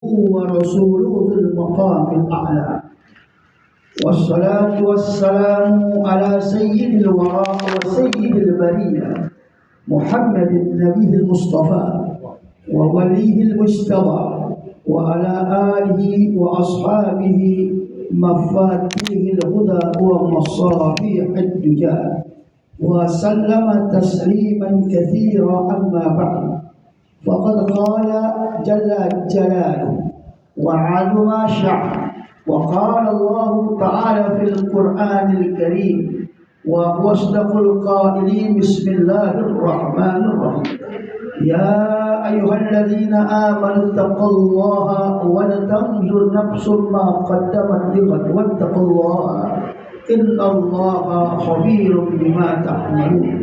ورسوله ذو المقام الأعلى، والصلاة والسلام على سيد الوراء وسيد البرية محمد النبي المصطفى ووليه المجتبى، وعلى آله وأصحابه مفاتيح الهدى ومصابيح الدجى، وسلم تسليما كثيرا. أما بعد، فقد قال جل جلاله وعظم شأنه، وقال الله تعالى في القرآن الكريم وهو أصدق القائلين: بسم الله الرحمن الرحيم. يا أيها الذين آمنوا اتقوا الله ولتنظر نفس ما قدمت لغد واتقوا الله إن الله خبير بما تعملون.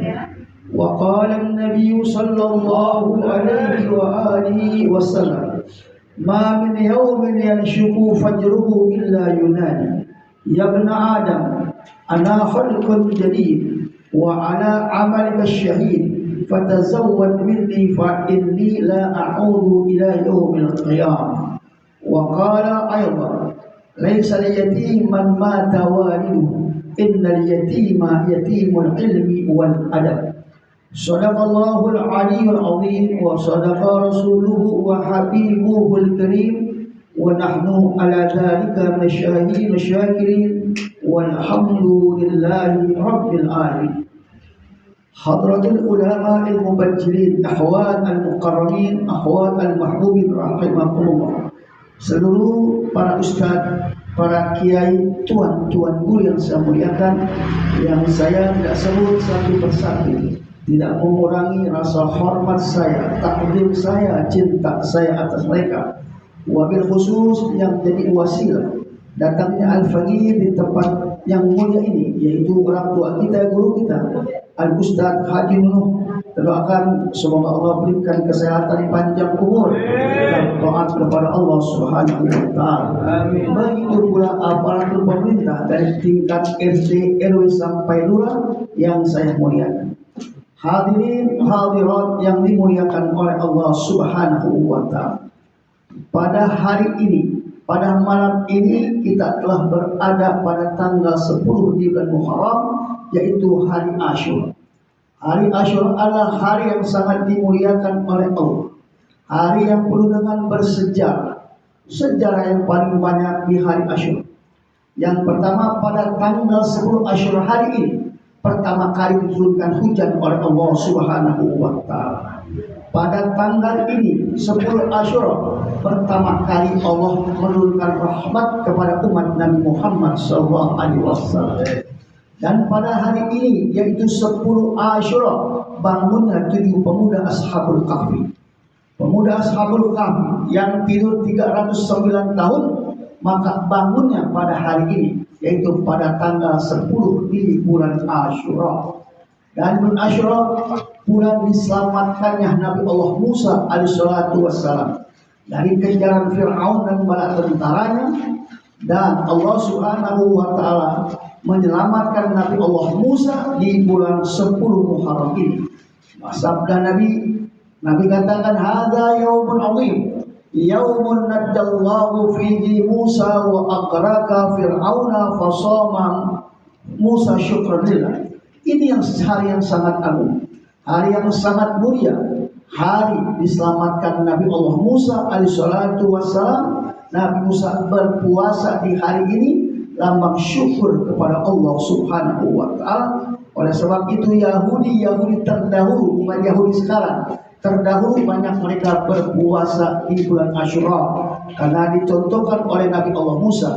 وقال النبي صلى الله عليه وآله وسلم: ما من يوم ينشق فجره إلا ينادي يا ابن آدم أنا خلق جديد وعلى عملك الشهيد فتزود مني فإني لا أعود إلى يوم القيامة. وقال أيضا: ليس اليتيم من مات والده إن اليتيم يتيم العلم والأدب. صدق الله العلي العظيم وصدق رسوله وحبيبه الكريم، ونحن على ذلك من الشاهدين الشاكرين، والحمد لله رب العالمين. حضرة العلماء المبجلين، أخوات المكرمين، أخوات المحبوبين rahimakumullah. Seluruh para ustadz, para kiai, tuan-tuan guru yang saya muliakan, yang saya tidak sebut satu persatu, tidak mengurangi rasa hormat saya, takdim saya, cinta saya atas mereka. Wabil khusus yang jadi wasilah datangnya Al-Faqih di tempat yang mulia ini, yaitu orang tua kita, guru kita, Al-Ustadz Haji Nuh. Doakan semoga Allah berikan kesehatan, panjang umur dan taat kepada Allah Subhanahu wa taala. Begitu pula aparatur pemerintah dari tingkat RT, RW sampai lurah yang saya muliakan. Hadirin hadirat yang dimuliakan oleh Allah Subhanahu wa taala. Pada hari ini, pada malam ini kita telah berada pada tanggal 10 di bulan Muharram, yaitu hari Asyura. Hari Asyura adalah hari yang sangat dimuliakan oleh Allah. Hari yang penuh dengan bersejarah. Sejarah yang paling banyak di hari Asyura. Yang pertama, pada tanggal 10 Asyura hari ini pertama kali diturunkan hujan oleh Allah Subhanahu wa taala. Pada tanggal ini 10 Asyura pertama kali Allah menurunkan rahmat kepada umat Nabi Muhammad SAW. Dan pada hari ini, yaitu 10 Asyura, bangunnya 7 pemuda Ashabul Kahfi. Pemuda Ashabul Kahfi yang tidur 309 tahun, maka bangunnya pada hari ini, yaitu pada tanggal 10 di bulan Asyura. Dan bulan Asyura, bulan diselamatkannya Nabi Allah Musa alaihissalatu wassalam dari kejaran Fir'aun dan bala tentaranya, dan Allah Subhanahu wa taala menyelamatkan Nabi Allah Musa di bulan 10 Muharram ini. Sabda Nabi katakan, hadza yaumun azim, yaumun naddallahu fihi Musa wa aqraka fir'auna fasama Musa syukran lillah. Ini hari yang sangat agung, hari yang sangat mulia, hari diselamatkan Nabi Allah Musa alaihissalatu wassalam. Nabi Musa berpuasa di hari ini lambang syukur kepada Allah Subhanahu wa taala. Oleh sebab itu Yahudi terdahulu, umat Yahudi sekarang terdahulu banyak mereka berpuasa di bulan Asyura karena dicontohkan oleh Nabi Allah Musa.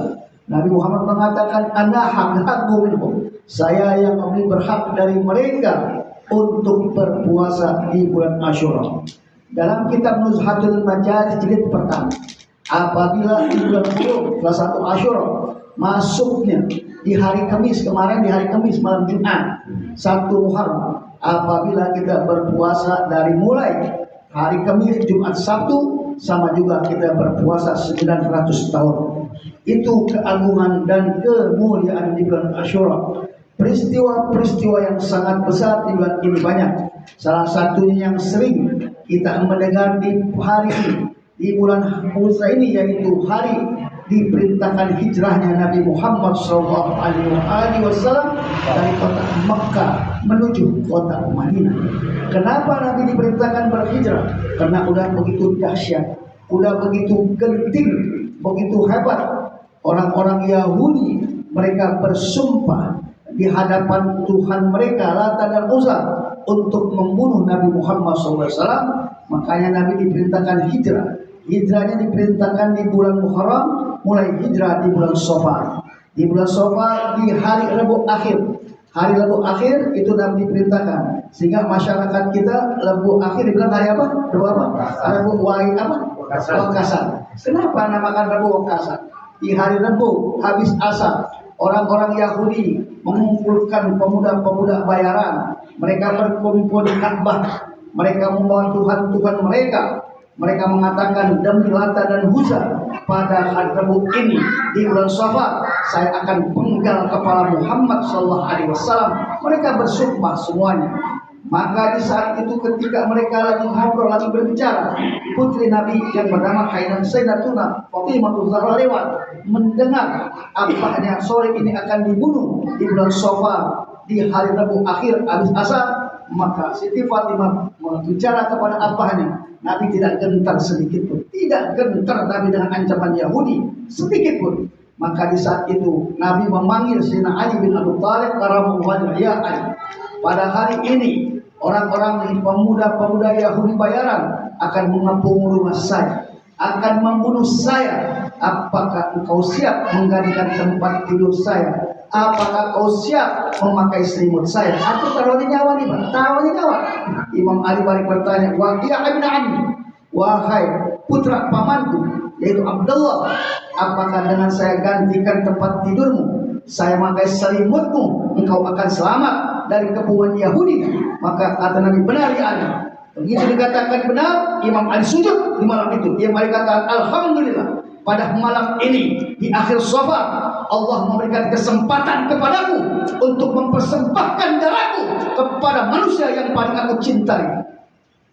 Nabi Muhammad mengatakan, ana haqqu minhum, saya yang lebih berhak dari mereka untuk berpuasa di bulan Asyura. Dalam kitab Nuzhatul Majalis jilid pertama, apabila di bulan salah satu Asyura masuknya di hari Kamis, kemarin di hari Kamis malam Jumat 1 Muharram, apabila kita berpuasa dari mulai hari Kamis, Jumat, Sabtu, sama juga kita berpuasa 900 tahun. Itu keagungan dan kemuliaan di bulan Asyura. Peristiwa-peristiwa yang sangat besar di bulan ini banyak. Salah satunya yang sering kita mendengar di hari ini, di bulan puasa ini, yaitu hari diperintahkan hijrahnya Nabi Muhammad SAW dari kota Mekah menuju kota Madinah. Kenapa Nabi diperintahkan berhijrah? Karena udah begitu dahsyat, udah begitu genting, begitu hebat. Orang-orang Yahudi mereka bersumpah di hadapan Tuhan mereka Lata dan Uzza untuk membunuh Nabi Muhammad SAW. Makanya Nabi diperintahkan hijrah. Hijrahnya diperintahkan di bulan Muharram, mulai hijrah di bulan Safar. Di bulan Safar di hari Rabu akhir. Hari Rabu akhir itu Nabi diperintahkan. Sehingga masyarakat kita Rabu akhir dibilang hari apa? Rabu apa? Rabu Wai apa? Wakasan. Kenapa namakan Rabu Wakasan? Di hari Rabu habis asar, orang-orang Yahudi mengumpulkan pemuda-pemuda bayaran. Mereka berkumpul di Ka'bah. Mereka membawa Tuhan-Tuhan mereka. Mereka mengatakan, demi Lata dan Uzza, pada hari Rabu ini di bulan Safar saya akan penggal kepala Muhammad SAW. Mereka bersumpah semuanya. Maka di saat itu ketika mereka lagi ngobrol, lagi berbicara, putri Nabi yang bernama Sayyidatuna Fatimah Zahra lewat, mendengar abahnya sore ini akan dibunuh di bulan Safar di hari Rabu akhir habis asar. Maka Siti Fatimah berbicara kepada abahnya. Nabi tidak gentar sedikit pun, tidak gentar Nabi dengan ancaman Yahudi sedikit pun. Maka di saat itu Nabi memanggil Sayyidina Ali bin Abi Thalib karamallahu wajhahu, ya Ali, pada hari ini orang-orang pemuda-pemuda Yahudi bayaran akan mengepung rumah saya, akan membunuh saya. Apakah engkau siap menggantikan tempat tidur saya? Apakah kau siap memakai selimut saya? Aku taruh nyawa nih, Pak. Taruh nyawa. Imam Ali balik bertanya, "Wa ya ibn ammi, wahai putra pamanku, yaitu Abdullah, apakah dengan saya gantikan tempat tidurmu, saya memakai selimutmu, engkau akan selamat dari kepungan Yahudi?" Maka kata Nabi, "Benar ya Ali." Begitu dikatakan benar, Imam Ali sujud di malam itu. Dia katakan, "Alhamdulillah, pada malam ini di akhir Safar Allah memberikan kesempatan kepadaku untuk mempersembahkan darahku kepada manusia yang paling aku cintai."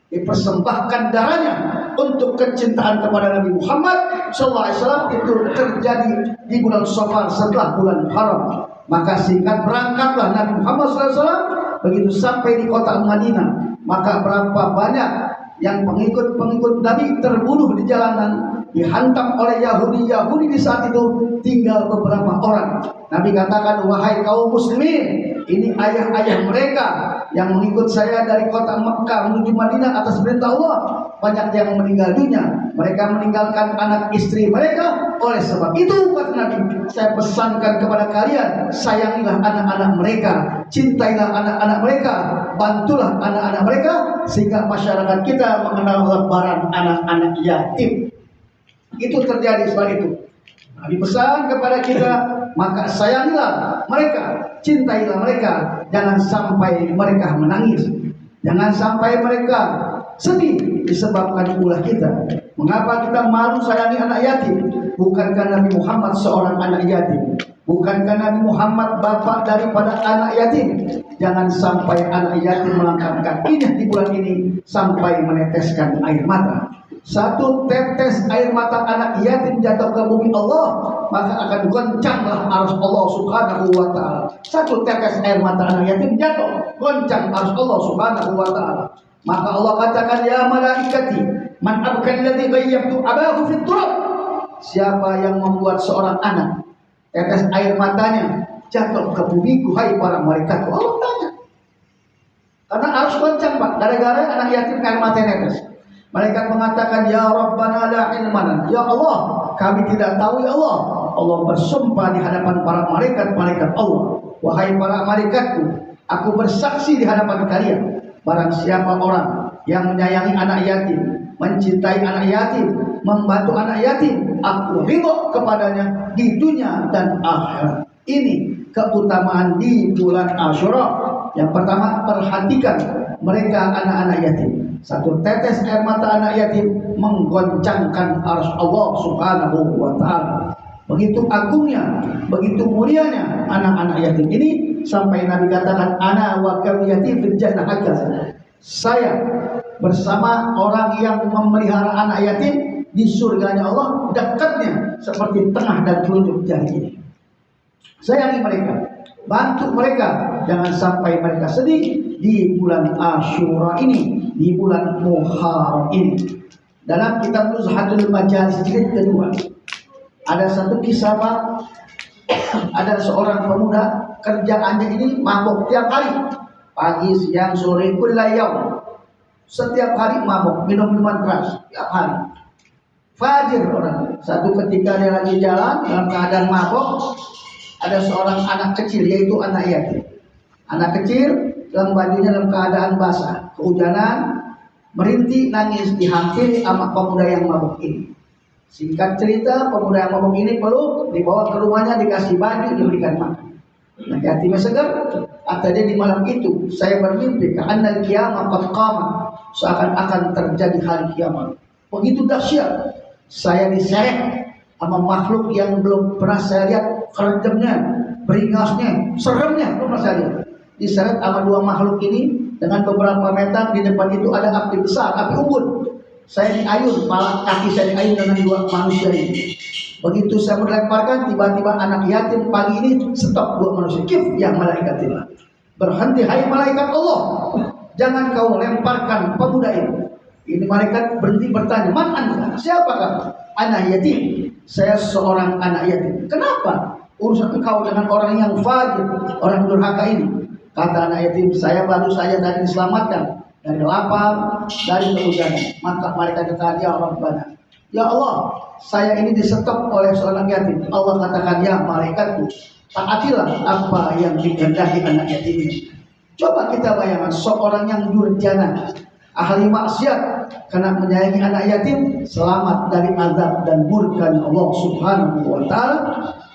Dipersembahkan darahnya untuk kecintaan kepada Nabi Muhammad SAW. Itu terjadi di bulan Safar setelah bulan Haram. Maka singkat berangkatlah Nabi Muhammad SAW. Begitu sampai di kota Madinah, maka berapa banyak yang pengikut-pengikut Nabi terbunuh di jalanan, dihantam oleh Yahudi di saat itu tinggal beberapa orang. Nabi katakan, "Wahai kaum muslimin, ini ayah-ayah mereka yang mengikut saya dari kota Mekah menuju Madinah atas perintah Allah. Banyak yang meninggal dunia. Mereka meninggalkan anak istri mereka. Oleh sebab itu, kata Nabi, saya pesankan kepada kalian, sayangilah anak-anak mereka, cintailah anak-anak mereka, bantulah anak-anak mereka, sehingga masyarakat kita mengenal lebaran anak-anak yatim." Itu terjadi seperti itu. Nabi pesan kepada kita, maka sayangilah mereka, cintailah mereka, jangan sampai mereka menangis, jangan sampai mereka sedih disebabkan ulah kita. Mengapa kita malu sayangi anak yatim? Bukankah Nabi Muhammad seorang anak yatim? Bukankah Nabi Muhammad bapak daripada anak yatim? Jangan sampai anak yatim melangkah kakinya di bulan ini sampai meneteskan air mata. Satu tetes air mata anak yatim jatuh ke bumi Allah, maka akan goncanglah arus Allah Subhanahu wa ta'ala. Satu tetes air mata anak yatim jatuh, goncang arus Allah Subhanahu wa ta'ala. Maka Allah katakan, "Ya malaikati, man abkal ladzi ghayyabtu abahu fit turab." Siapa yang membuat seorang anak tetes air matanya jatuh ke bumi, hai para malaikat? Allah tanya. Karena harus goncang, Pak, gara-gara anak yatim air matanya tetes. Malaikat mengatakan, "Ya Rabbana la ilmana." Ya Allah, kami tidak tahu ya Allah. Allah bersumpah di hadapan para malaikat-malaikat Allah, "Wahai para malaikatku, aku bersaksi di hadapan kalian, barang siapa orang yang menyayangi anak yatim, mencintai anak yatim, membantu anak yatim, aku ridho kepadanya di dunia dan akhirat." Ini keutamaan di bulan Asyura. Yang pertama, perhatikan mereka anak-anak yatim. Satu tetes air mata anak yatim menggoncangkan arsy Allah Subhanahu wa ta'ala. Begitu agungnya, begitu mulianya anak-anak yatim ini, sampai Nabi katakan, "Ana wa kal yatim fil jannah hakaz." Saya bersama orang yang memelihara anak yatim di surganya Allah dekatnya seperti tengah dan telunjuk jari ini. Sayangi mereka, bantu mereka, jangan sampai mereka sedih di bulan Asyura ini, di bulan Muharram ini. Dalam kitab Nuzhatul Majalis jilid kedua ada satu kisah Pak. Ada seorang pemuda kerjaannya ini mabuk tiap hari, pagi, siang, sore, kullayaum. Setiap hari mabuk, minum minuman keras tiap hari. Fajir orang. Satu ketika dia lagi jalan dalam keadaan mabuk, ada seorang anak kecil, yaitu anak yatim. Anak kecil dalam bajunya dalam keadaan basah, kehujanan, merintih nangis dihampiri sama pemuda yang mabuk ini. Singkat cerita, pemuda yang mabuk ini peluk, dibawa ke rumahnya, dikasih baju, diberikan makan. Nah, yatimnya segar. Kata dia, di malam itu saya bermimpi ka'annal qiyamah qad qamat, seakan-akan terjadi hari kiamat. Begitu dahsyat, saya diseret sama makhluk yang belum pernah saya lihat, kerjemnya, beringasnya, seremnya belum pernah saya lihat. Diseret sama dua makhluk ini dengan beberapa meter. Di depan itu ada api besar, api unggun. Saya diayun, kepala kaki saya diayun dengan dua manusia ini. Begitu saya melemparkan, tiba-tiba anak yatim pagi ini stop dua manusia. Kif yang malaikat itu. Berhenti, hai malaikat Allah, jangan kau lemparkan pemuda ini. Ini malaikat berhenti bertanya, man anta? Siapakah? Anak yatim. Saya seorang anak yatim. Kenapa urusan engkau dengan orang yang fajir, orang durhaka ini? Kata anak yatim, saya baru saja tadi diselamatkan dari lapar, dari kehujanan. Maka mereka katakan, ya Rabbana, ya Allah, saya ini disetop oleh seorang yatim. Allah katakan, ya malaikatku, taatilah apa yang dikehendaki anak yatim ini. Coba kita bayangkan seorang yang durjana, ahli maksiat, karena menyayangi anak yatim, selamat dari azab dan murka Allah Subhanahu wa Ta'ala.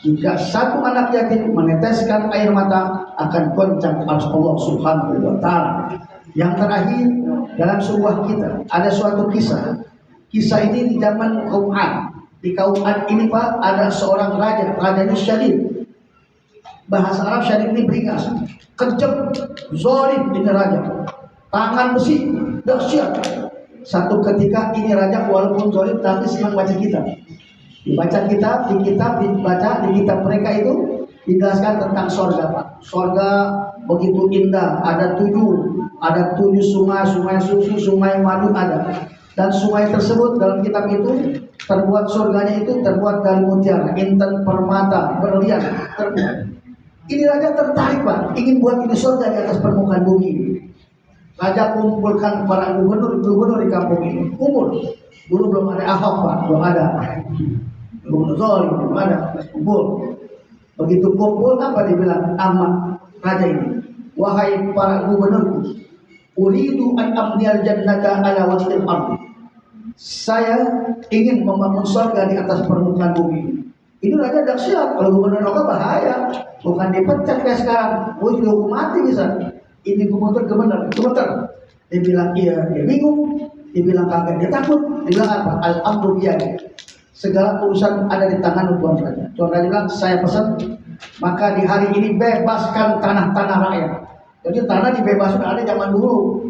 Jika satu anak yatim meneteskan air mata, akan goncang arsy Allah Subhanahu wa Ta'ala. Yang terakhir, dalam sebuah kitab ada suatu kisah. Kisah ini di zaman kaum Ad. Di kaum Ad ini Pak, ada seorang raja. Rajanya syadid. Bahasa Arab syadid ini beringas, kejam, zalim ini raja. Tangan besi, dahsyat. Satu ketika ini raja walaupun zalim tapi senang baca kitab. Dibaca kitab, dibaca di kitab mereka itu dijelaskan tentang sorga Pak. Sorga begitu indah, ada tujuh sungai, sungai susu, sungai madu ada. Dan sungai tersebut dalam kitab itu terbuat, surganya itu terbuat dari mutiara, intan, permata, berlian, terbuat. Ini raja tertarik Pak, ingin buat ini surga di atas permukaan bumi ini. Raja kumpulkan para gubernur di kampung ini, kumpul. Dulu belum ada Ahok Pak, belum ada. Gubernur zalim belum ada, kumpul. Begitu kumpul, apa dibilang amat raja ini? Wahai para gubernurku, uridu an abniyal jannata ala wajhil ardh. Saya ingin membangun surga di atas permukaan bumi. Ini raja dahsyat. Kalau gubernur lokal bahaya, bukan dipecat kayak sekarang, dihukum mati bisa. Ini gubernur. Dia bilang iya, dia bingung. Dia bilang kagak, dia takut. Dia bilang apa? Al-amru biyadi. Segala urusan ada di tangan Tuan Raja. Tuan Raja bilang, saya pesan, maka di hari ini bebaskan tanah-tanah rakyat. Jadi tanah dibebaskan, ada zaman dulu.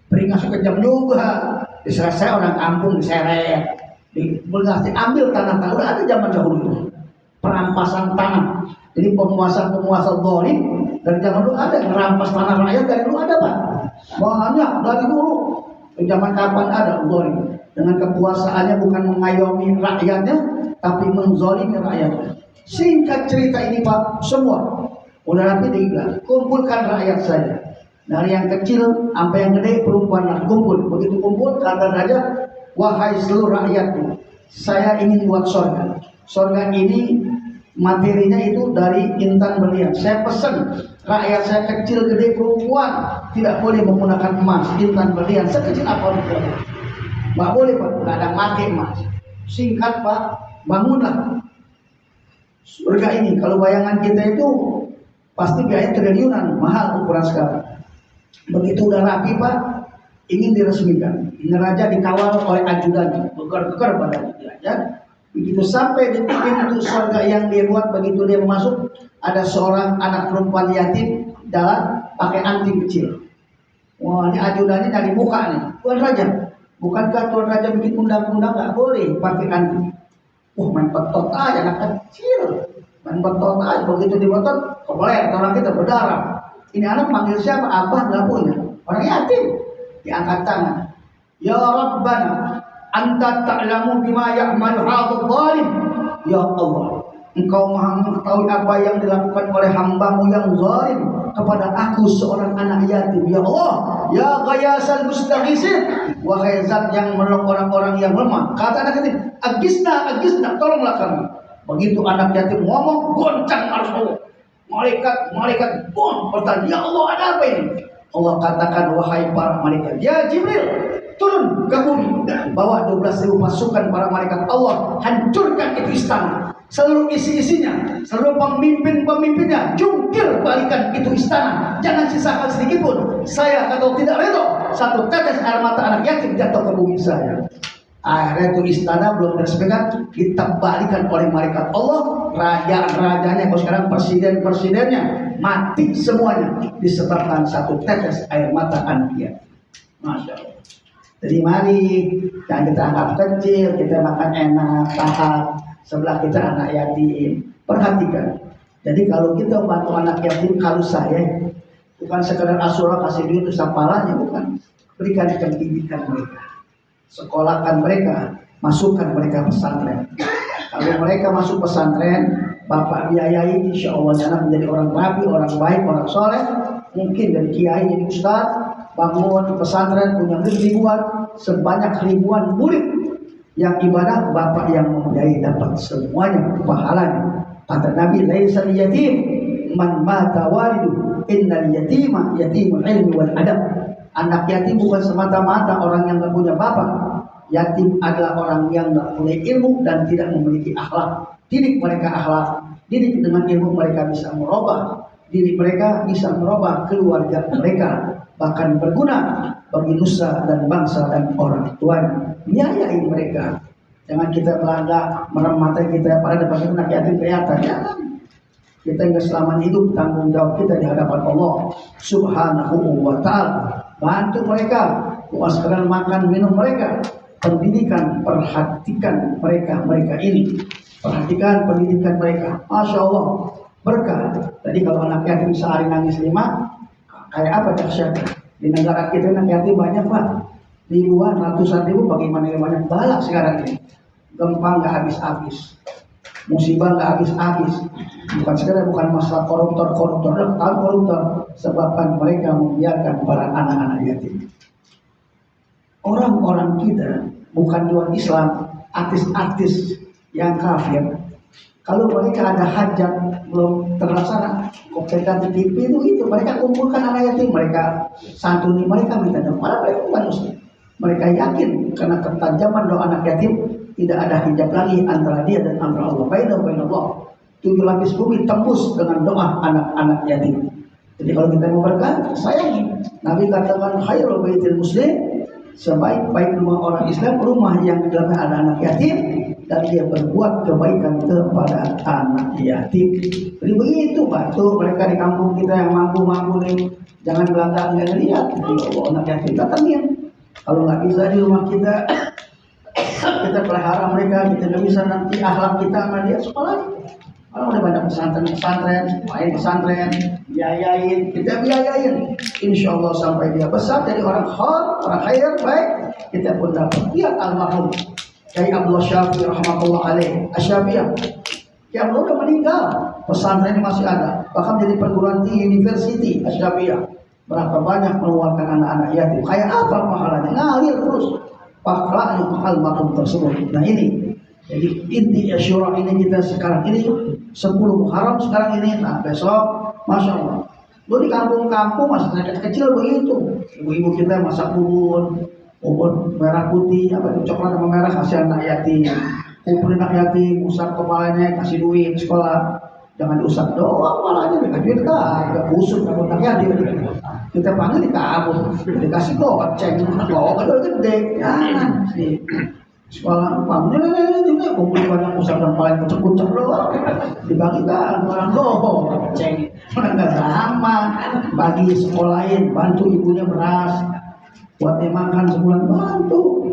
Beringas kejam juga. Diselesai orang kampung diseret. Diambil tanah-tanah, udah ada zaman dahulu itu. Perampasan tanah. Jadi penguasa-penguasa zalim dari zaman dulu ada, merampas tanah rakyat dari dulu ada Pak. Banyak dari dulu. Di zaman kapan ada zalim? Dengan kekuasaannya bukan mengayomi rakyatnya, tapi menzalimi rakyatnya. Singkat cerita ini Pak, semua udah rapi diikat, kumpulkan rakyat saya. Dari yang kecil sampai yang gede, perempuan kumpul. Begitu kumpul, kata raja, wahai seluruh rakyatku, saya ingin buat surga. Surga ini materinya itu dari intan berlian. Saya pesan rakyat saya kecil, gede, perempuan tidak boleh menggunakan emas, intan berlian sekecil apapun. Nggak boleh Pak, nggak ada pakai emas. Singkat Pak, bangunlah surga ini. Kalau bayangan kita itu pasti biaya triliunan, mahal ukuran sekarang. Begitu udah rapi Pak, ingin diresmikan. Ini raja dikawal oleh ajudan, gegar-gegar pada ya. Begitu sampai di pintu surga yang dia buat, begitu dia masuk, ada seorang anak perempuan yatim jalan pakai anting kecil. Wah, ini ajudannya dari muka nih, Tuan Raja. Bukankah Tuan Raja bikin undang-undang nggak boleh pakai anting? Main betot aja anak kecil, main betot aja begitu dibetot, kebelet orang kita berdarah. Ini anak manggil siapa? Abah nggak punya, orang yatim. Diangkat tangan, ya Rabbana, Anta ta'lamu bima ya'malu hadzal zalim. Ya Allah, Engkau maha mengetahui apa yang dilakukan oleh hambamu yang zalim kepada aku seorang anak yatim. Ya Allah, ya Ghayasal Mustaghisin, wahai zat yang menolong orang-orang yang lemah. Kata anak yatim, agisna, tolonglah kami. Begitu anak yatim ngomong, goncang arus Allah. Malaikat bertanya, ya Allah, ada apa ini? Allah katakan, wahai para malaikat, ya Jibril, turun ke bumi, bawa 12.000 pasukan para malaikat Allah, hancurkan itu istana, seluruh isi-isinya, seluruh pemimpin-pemimpinnya, jungkir balikan itu istana, jangan sisakan sedikit pun. Saya kalau tidak redha satu tetes air mata anak yatim jatuh ke bumi saya. Akhirnya itu istana belum diresmikan, ditembalikan oleh malaikat Allah. Raja-rajanya, kalau sekarang presiden-presidennya mati semuanya disebabkan satu tetes air mata anak yatim. Masya Allah. Jadi mari jangan kita anggap kecil, kita makan enak, tahan. Sebelah kita anak yatim. Perhatikan. Jadi kalau kita bantu anak yatim, kalau saya bukan sekedar asura kasih duit itu sapalanya, bukan. Berikan pendidikan mereka, sekolahkan mereka, masukkan mereka pesantren. Kalau mereka masuk pesantren, bapak biayai, insya Allah anak menjadi orang rapi, orang baik, orang soleh. Mungkin dari kiai jadi ustaz, bangun pesantren punya ribuan, sebanyak ribuan murid yang ibadah, bapak yang membiayai dapat semuanya pahalanya. Kata Nabi, laisal yatim man mata walidu, innal yatima yatimul ilmi wal adab. Anak yatim bukan semata-mata orang yang tidak punya bapak. Yatim adalah orang yang tidak punya ilmu dan tidak memiliki akhlak. Didik mereka akhlak, didik dengan ilmu mereka bisa merubah diri mereka, bisa merubah keluarga mereka, bahkan berguna bagi nusa dan bangsa dan orang tuanya. Biayai mereka. Jangan kita belanda merem mata kita pada depan anak yatim kelihatan. Jangan. Kita yang selama hidup tanggung jawab kita di hadapan Allah Subhanahu wa Ta'ala. Bantu mereka, puaskan makan minum mereka, pendidikan, perhatikan mereka ini, perhatikan pendidikan mereka. Masya Allah, berkah. Jadi kalau anak yatim sehari nangis 5, kayak apa dahsyatnya? Di negara kita anak yatim banyak Pak, ribuan, ratusan ribu, bagaimana banyak balak sekarang ini. Gempa nggak habis-habis, musibah nggak habis-habis. Bukan masalah koruptor, sebabkan mereka membiarkan para anak-anak yatim. Orang-orang kita bukan luar Islam, artis-artis yang kafir. Kalau mereka ada hajat belum terlaksana, kopekan di TV itu mereka kumpulkan anak yatim, mereka santuni, mereka minta doa. Malah mereka bukan muslim. Mereka yakin karena ketajaman doa anak yatim tidak ada hijab lagi antara dia dan antara Allah. Bainallah. 7 lapis bumi tembus dengan doa anak-anak yatim. Jadi kalau kita mau berkah, sayangi. Nabi katakan khairul baitil muslim, sebaik-baik rumah orang Islam, rumah yang di dalamnya ada anak yatim dan dia berbuat kebaikan kepada anak yatim. Jadi begitu bantu mereka di kampung kita yang mampu nih. Jangan belanda nggak lihat, Allah anak yatim datangin. Kalau nggak bisa di rumah kita, kita pelihara mereka, kita nggak bisa nanti akhlak kita sama dia sekolah. Kalau udah banyak pesantren, main pesantren, biayain, kita biayain. Insya Allah sampai dia besar jadi orang khair, baik, kita pun dapat. Lihat almarhum Kiai Abdullah Syafi'i rahmatullah alaih, Asy-Syafi'iyah. Kiai Abdullah udah meninggal, pesantren masih ada, bahkan jadi perguruan tinggi university Asy-Syafi'iyah. Berapa banyak mengeluarkan anak-anak yatim? Kayak apa pahalanya? Ngalir terus pahalanya almarhum tersebut. Nah ini. Jadi inti Asyura ini kita sekarang ini 10 Muharram sekarang ini. Nah besok Masya Allah. Lu di kampung-kampung masih kecil begitu. Ibu-ibu kita masak bubur merah putih, apa itu coklat sama merah, kasih anak yatim. Kumpulin anak yatim, usap kepalanya, kasih duit sekolah. Jangan diusap doang, malahnya dikasih duit kagak kusut sama anak yatim. Kita panggil di kabur, dikasih goceng, goceng gede. Jangan sih. Sekolah ini kumpul banyak usaha dan paling kucek-kucek doang dibagikan orang goceng, orang nggak sama, bagi sekolahin, bantu ibunya beras buat dia makan sebulan, bantu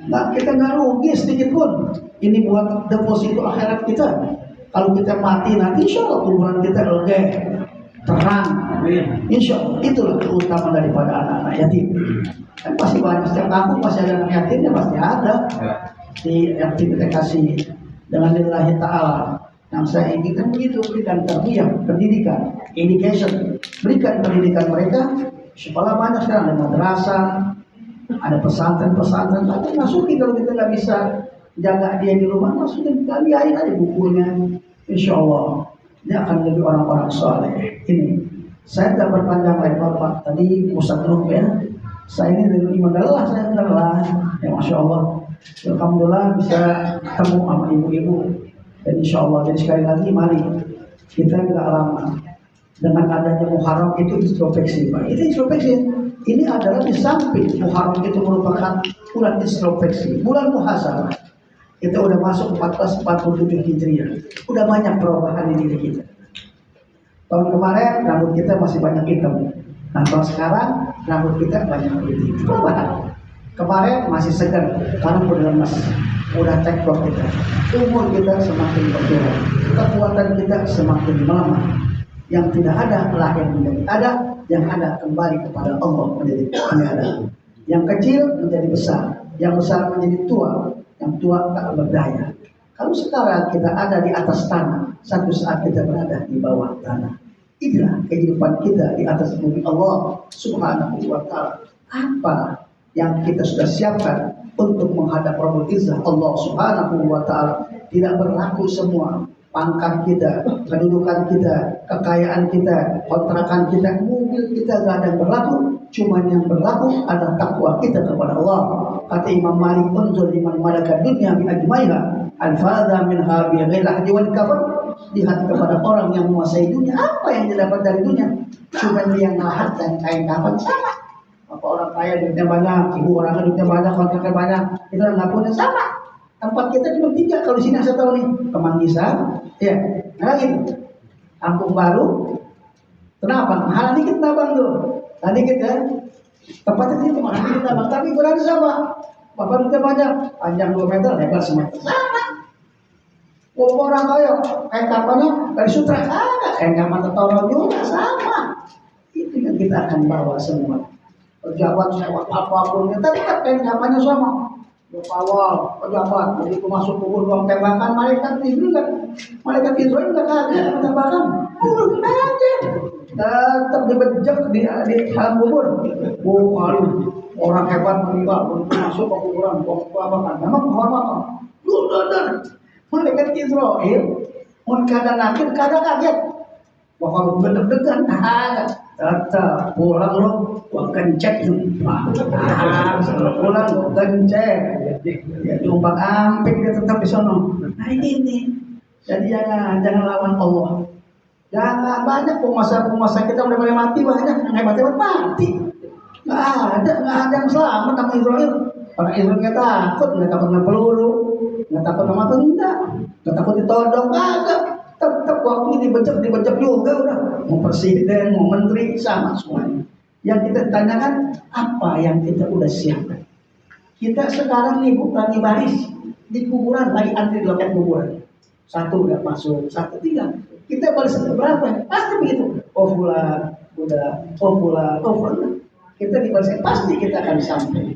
Kita nggak rugi sedikit pun. Ini buat deposito akhirat kita. Kalau kita mati nanti, insya Allah kuburan kita lega, terang. Insya Allah itulah keutamaan daripada anak-anak yatim. Kan pasti banyak, setiap kampung pasti ada anak yatimnya, pasti ada. Di yatim kita kasih dengan lillahi ta'ala. Yang saya inginkan begitu, berikan tarbiyah, pendidikan, education, berikan pendidikan mereka. Sekolah banyak sekarang, ada madrasah, ada pesantren-pesantren. Tapi masukin, kalau kita nggak bisa jaga dia di rumah, masukin kalian aja bukunya. Insya Allah dia akan jadi orang-orang soleh. Ini saya tidak berpanjang lebar Pak. Tadi Ustaz Nuh ya, saya ini dari Mandala, saya adalah ya Masya Allah. Alhamdulillah bisa ketemu sama ibu-ibu. Dan insya Allah, jadi sekali lagi mari kita nggak lama dengan adanya Muharram itu introspeksi Pak. Itu introspeksi. Ini adalah di samping Muharram itu merupakan bulan introspeksi, bulan muhasabah. Kita udah masuk 1447 Hijriah. Udah banyak perubahan di diri kita. Tahun kemarin rambut kita masih banyak hitam. Nah tahun sekarang rambut kita banyak putih. Perubahan. Kemarin masih segar, sekarang udah lemas. Udah tektok kita. Umur kita semakin berkurang. Kekuatan kita semakin melemah. Yang tidak ada lahir menjadi ada, yang ada kembali kepada Allah menjadi ada. Yang kecil menjadi besar, yang besar menjadi tua, yang tua tak berdaya. Kalau sekarang kita ada di atas tanah, satu saat kita berada di bawah tanah. Inilah kehidupan kita di atas bumi Allah Subhanahu wa Ta'ala. Apa yang kita sudah siapkan untuk menghadap Rabbul Izzah Allah Subhanahu wa Ta'ala? Tidak berlaku semua. Pangkat kita, kedudukan kita, kekayaan kita, kontrakan kita, mobil kita gak ada yang berlaku. Cuma yang berlaku adalah takwa kita kepada Allah. Kata Imam Malik, "Unzur liman malaka dunya bi ajmaiha, al-fadha minha bi ghairi hadi wal kafar." Lihat kepada orang yang menguasai dunia, apa yang didapat dari dunia? Cuma dia lahat dan kain kafan sama. Apa orang kaya duitnya banyak, ibu orang duitnya banyak, kontraknya banyak, itu nggak punya sama. Tempat kita cuma 3 kalau di sini saya tahu nih, Kemanggisan, ya, lagi Kampung Baru. Kenapa? Mahal dikit tabang tuh. Tadi kita tempatnya itu mahal dikit tabang, tapi kurang sama. Bapak duitnya banyak, panjang 2 meter, lebar semeter. Sama. Orang kaya, kain kapannya dari sutra ada, kain kapan tertorong juga sama. Itu yang kita akan bawa semua. Pejabat lewat apapun, kita lihat kain kapannya sama. Awal pejabat, jadi masuk kubur buang tembakan, malaikat Israel nggak kaget tembakan, bunuh aja, tetap dibejek di dalam kubur. Orang hebat meninggal, masuk ke kuburan buang tembakan, memang kehormatan. Malaikat Israel, kadang nakir, kadang kaget, bahwa deg-degan, tetap pulang lo, gua kencet pulang gua kencet, ya diumpak ampik dia tetap di sana. Nah ini, jadi jangan lawan Allah. Jangan banyak penguasa kita udah mulai mati, banyak yang hebat-hebat mati. Nggak ada yang selamat sama Israel. Orang Israel nggak takut sama peluru, nggak takut sama benda, nggak takut ditodong, kagak. Tetap waktu dibejek juga udah. Mau presiden, mau menteri, sama semuanya. Yang kita tanyakan, apa yang kita udah siapkan? Kita sekarang nih bukan baris di kuburan, lagi antri di loket kuburan. 1 udah masuk, 1 tinggal. Kita baris berapa? Pasti begitu. Fulan, udah, fulan. Kita di baris pasti kita akan sampai.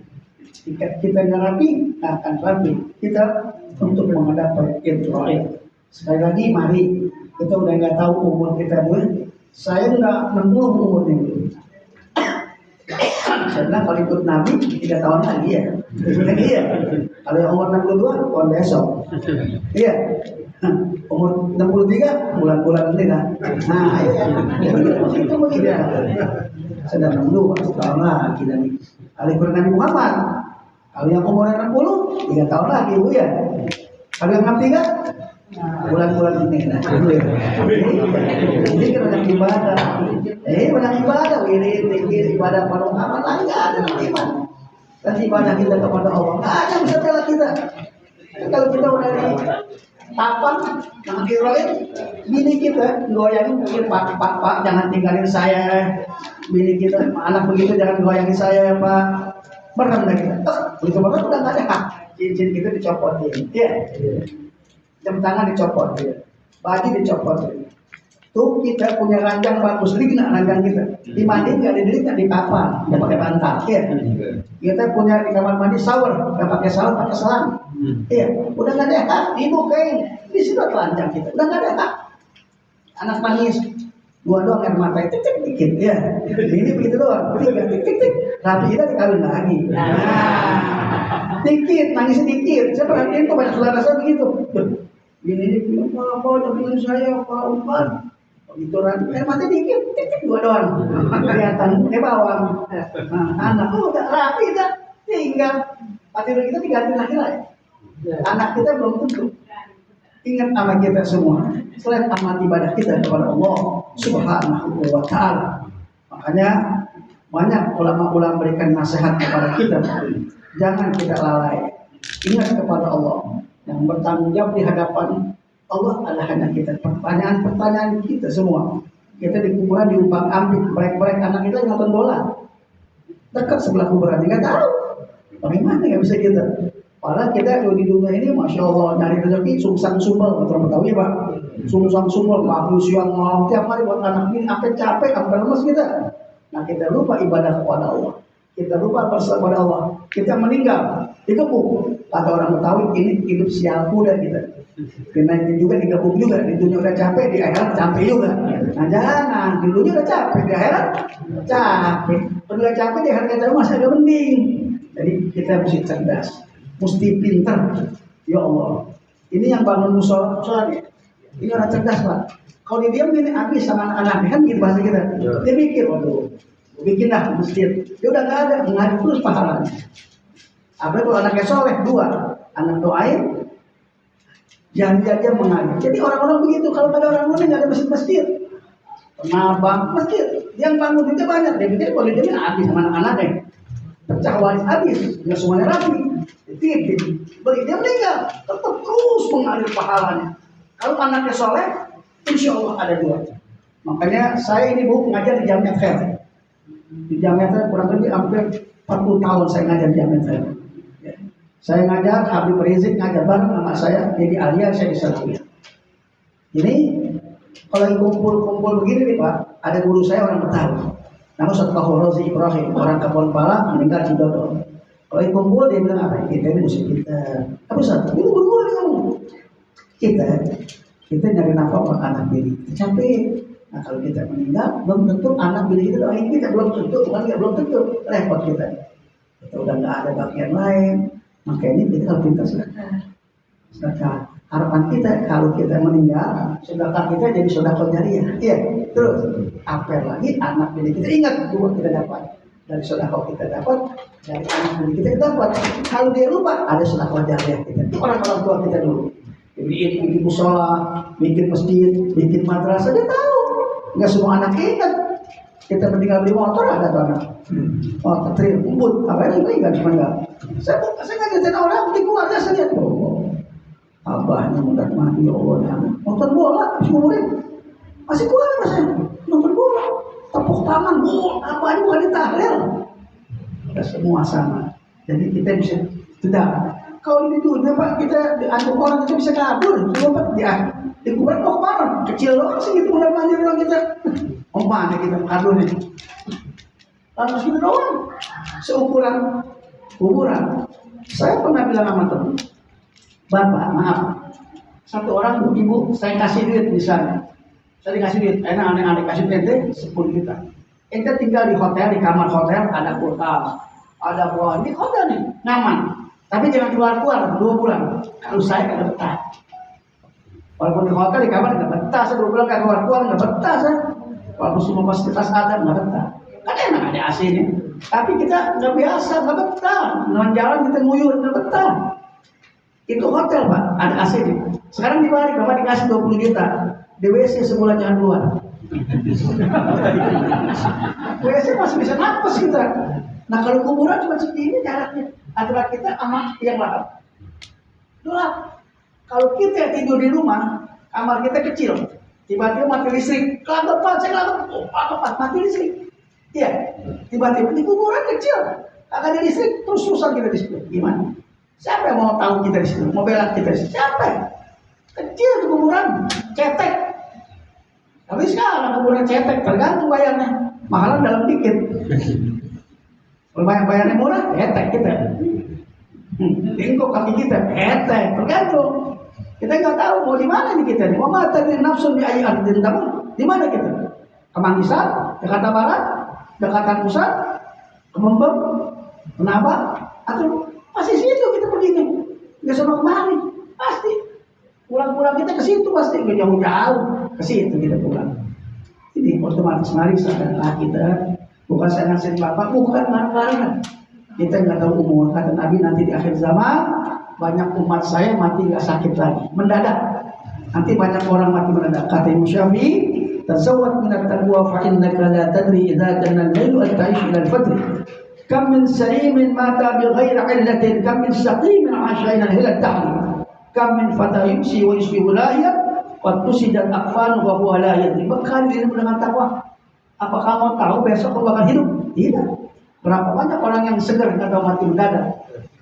Jika kita nggak rapi, akan rapi. Kita untuk menghadapi Israel. Sekali lagi, mari kita udah nggak tahu umur kita Bu. Saya udah 60 umurnya Bu. Saya bilang kalau ikut Nabi 3 tahun lagi ya. Iya. Kalau yang umur 62 tahun besok. Iya. Umur 63 bulan-bulan ini kan. Nah, iya. Itu begitu ya. Saya 62 tahun lagi nanti. Kalau ikut Nabi Muhammad. Kalau yang umur 60 3 tahun lagi Bu ya. Kalau yang 63 bulan-bulan ini. Ini kan banyak ibadah. Banyak ibadah. Wirid, ibadah paruh aman lagi ada iman. Dan ibadah kita kepada Allah. Ada bisa jalan kita. Kalau kita udah di tapan, jangan Israel, bini kita goyangin, Pak, jangan tinggalin saya. Bini kita, anak begitu jangan goyangin saya Pak. Merendah kita. Begitu banget udah nggak ada hak. cincin kita dicopotin, ya, jam tangan dicopotin, baju dicopotin. Tuh kita punya ranjang bagus, ligna ranjang kita. Dimandiin nggak ada delik, nggak dikapal, nggak pakai bantal, ya. Kita punya di kamar mandi shower, nggak pakai shower, pakai selang. Iya, udah nggak ada hak, ibu kayak di situ telanjang kita, udah nggak ada hak. Anak nangis, dua doang air mata tik tik dikit, ya. Ini begitu doang, tiga tik tik tik, rapi kita dikawin lagi. Dikit, nangis sedikit. Saya perhatiin tuh banyak saudara saya begitu. Ini apa dengan saya Pak Umar? Begitu air mata dikit, tik tik dua doang. Kelihatan bawang. Anak tuh udah rapi dah, tinggal hati kita diganti laki-laki. Anak kita belum tentu. Ingat sama kita semua, selain amat ibadah kita kepada Allah Subhanahu wa Ta'ala. Makanya banyak ulama-ulama berikan nasihat kepada kita, jangan kita lalai. Ingat kepada Allah yang bertanggung jawab di hadapan Allah adalah hanya kita. Pertanyaan kita semua. Kita di kuburan diumpang ambing, break anak kita nonton bola. Dekat sebelah kuburan, nggak tahu. Bagaimana nggak bisa kita? Padahal kita di dunia ini, masya Allah, nyari rezeki sungsang sumbel, betul tahu ya Pak? Sungsang sumbel, pagi siang malam tiap hari buat anak ini, sampai capek, sampai lemes kita. Nah kita lupa ibadah kepada Allah, kita lupa bersama kepada Allah, kita meninggal dikepung. Kata orang Betawi, ini hidup sial kuda kita. Kena juga dikepung juga, di dunia udah capek, di akhirat capek juga. Nah jangan, di dunia udah capek, di akhirat capek. Udah capek di akhirat kita masih ada mending. Jadi kita mesti cerdas, mesti pintar. Ya Allah, ini yang bangun musola ini orang cerdas Pak. Kalau dia begini habis sama anak-anak kan gitu bahasa kita. Dia mikir, waduh, bikinlah masjid. Dia udah nggak ada, mengalir terus pahalanya. Apalagi kalau anaknya soleh, dua, anak doain, jangan mengalir. Jadi orang-orang begitu, kalau ada orang lain nggak ada masjid. Penabang masjid, yang bangun itu banyak. Dia pikir kalau dia habis sama anak-anaknya, pecah waris habis, nggak semuanya rapi. Titip, beri dia meninggal, tetap terus mengalir pahalanya. Kalau anaknya soleh, insya Allah ada dua. Makanya saya ini Bu ngajar di Jamiat Khair. Di Jamiat Khair kurang lebih hampir 40 tahun saya ngajar di Jamiat Khair. Saya ngajar, Habib Rizik ngajar bareng sama saya, jadi Alia, saya di Salatiga. Ini kalau kumpul-kumpul begini nih Pak, ada guru saya orang Betawi. Nama Ustaz Rozi Ibrahim, orang Kampung Pala, meninggal di Dodol. Kalau kumpul dia bilang apa? Kita ini musuh kita. Apa Ustaz? Itu guru-guru nih kamu. Kita nyari nafkah buat anak bini. Capek. Nah kalau kita meninggal, belum tentu anak bini kita doain kita, belum tentu, bukan nggak belum tentu, repot kita. Kita udah nggak ada bagian lain. Makanya kita kalau pintar sedekah. Harapan kita kalau kita meninggal, sedekah kita jadi sedekah jariah. Iya. Terus apel lagi anak bini kita ingat dua kita dapat. Dari sedekah kita dapat, dari anak bini kita dapat. Kalau dia lupa, ada sedekah jariah kita. Itu orang-orang tua kita dulu. Bikin musola, bikin masjid, bikin madrasah, dia tahu. Nggak semua anak ingat. Kita meninggal beli motor ada tuh anak. Oh, tril, umput, apa yang meninggal cuma enggak. Saya ngajarin orang di keluarga saya lihat. Oh, abahnya mudah mati ya Allah. Nonton bola, murid masih kuat masih nonton bola. Tepuk tangan, apa ini bukan ditahlil. Kita semua sama. Jadi kita bisa tidak. Kalau di dunia Pak kita dianggap orang kita bisa kabur, coba di kuburan kok kemana? Kecil doang sih gitu, udah banyak orang kita. Oh mana kita kabur nih? Lalu segitu doang, seukuran kuburan. Saya pernah bilang sama teman, Bapak maaf, satu orang ibu saya kasih duit misalnya, saya dikasih duit, enak kasih duit 10 juta. Ente tinggal di hotel, di kamar hotel, ada kulkas, ada buah, di hotel nih, nyaman. Tapi jangan keluar 2 bulan. Kalau saya nggak betah. Walaupun di hotel, di kamar nggak betah. Saya 2 bulan nggak keluar nggak betah. Walaupun semua fasilitas ada nggak betah. Kan enak ada AC nih. Tapi kita nggak biasa, nggak betah. Dengan jalan kita nguyur nggak betah. Itu hotel Pak, ada AC nih. Sekarang di Bali Bapak dikasih 20 juta. Di WC sebulan jangan keluar. WC masih bisa nafas kita. Nah kalau kuburan cuma segini jaraknya antara kita sama yang lain. Itulah kalau kita tidur di rumah, kamar kita kecil, tiba-tiba mati listrik, kelagapan, mati listrik. Iya, tiba-tiba di kuburan kecil, agak ada listrik, terus susah kita di situ. Gimana? Siapa yang mau tahu kita di situ? Mau bela kita di situ? Siapa? Kecil tuh kuburan, cetek. Tapi sekarang kuburan cetek tergantung bayarnya. Mahalan dalam dikit. Kalau bayarnya murah, cetek kita. Tingkok kaki kita, cetek. Tergantung. Kita nggak tahu mau di mana nih kita nih. Mau mata di nafsu di ayat di di mana kita? Kemanggisan, Jakarta Barat, Jakarta Pusat, Kemembeng, Kenapa? Atau masih situ kita pergi nih, nggak sono kemari, pasti pulang-pulang kita ke situ pasti nggak jauh-jauh ke situ kita pulang. Jadi otomatis mari sadarlah kita, bukan saya ngasih bapak, bukan marah-marah. Kita nggak tahu umur, kata Nabi nanti di akhir zaman banyak umat saya mati nggak sakit lagi, mendadak. Nanti banyak orang mati mendadak. Kata Imam Syafi'i, tazawwad min at-taqwa fa innaka la tadri idza kana al-lailu at-ta'ish ila al-fajr. Kam min salimin mata bi ghairi illatin, kam min saqimin 'asha ila al-dahr. Kam min fata yumsi wa yusbihu la yad, wa tusidat aqfan wa huwa la yadri. Bekal ilmu dengan takwa. Apa kamu tahu besok kamu bakal hidup? Tidak. Berapa banyak orang yang segar kata mati mendadak?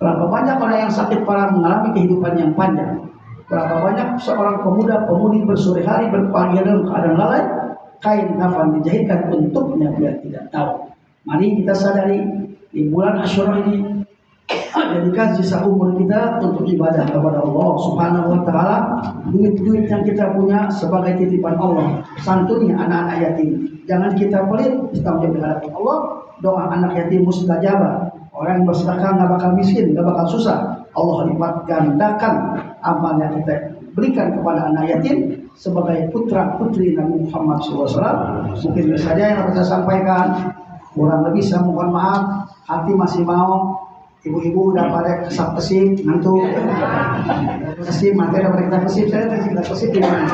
Berapa banyak orang yang sakit parah mengalami kehidupan yang panjang? Berapa banyak seorang pemuda-pemudi bersore hari berpakaian dalam keadaan lalai, kain kafan dijahitkan untuknya biar tidak tahu. Mari kita sadari di bulan Asyura ini dedikasi sisa umur kita untuk ibadah kepada Allah Subhanahu wa taala. Duit-duit yang kita punya sebagai titipan Allah, santuni anak-anak yatim. Jangan kita pelit, bertanggung jawab di hadapan Allah. Doa anak yatim mustajabah. Orang yang bersedekah nggak bakal miskin, nggak bakal susah. Allah lipat gandakan amal yang kita berikan kepada anak yatim sebagai putra putri Nabi Muhammad SAW. Mungkin saja yang saya sampaikan, kurang lebih saya mohon maaf. Hati masih mau, ibu-ibu udah pada kesap-kesip, ngantuk. Kesip, materi udah pada kita kesip, saya tidak kesip di mana.